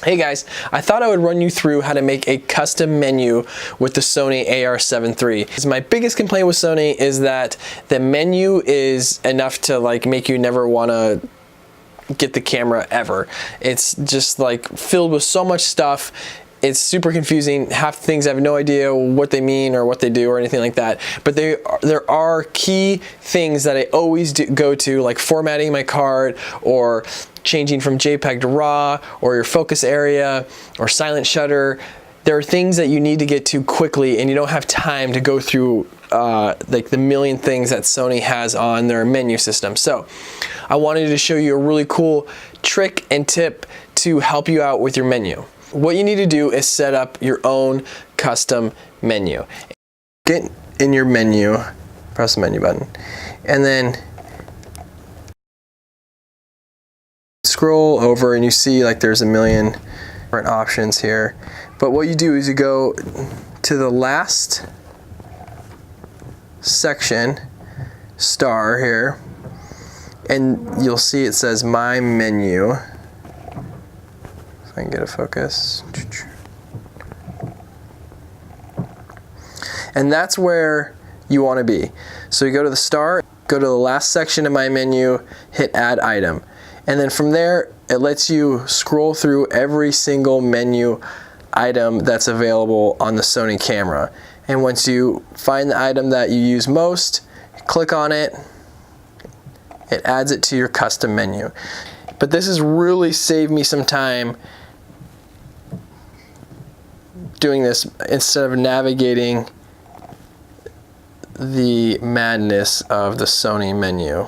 Hey guys, I thought I would run you through how to make a custom menu with the Sony a7Riii. My biggest complaint with Sony is that the menu is enough to like make you never want to get the camera ever. It's just like filled with so much stuff. It's super confusing. Half the things I have no idea what they mean or what they do or anything like that. But there are key things that I always go to, like formatting my card or changing from JPEG to RAW, or your focus area or silent shutter. There are things that you need to get to quickly and you don't have time to go through like the million things that Sony has on their menu system. So I wanted to show you a really cool trick and tip to help you out with your menu. What you need to do is set up your own custom menu. Get in your menu, press the menu button, and then scroll over and you see like there's a million different options here. But what you do is you go to the last section, star here, and you'll see it says My Menu. If I can get a focus. And that's where you want to be. So you go to the star, go to the last section of My Menu, hit Add Item. And then from there, it lets you scroll through every single menu item that's available on the Sony camera. And once you find the item that you use most, click on it, it adds it to your custom menu. But this has really saved me some time doing this instead of navigating the madness of the Sony menu.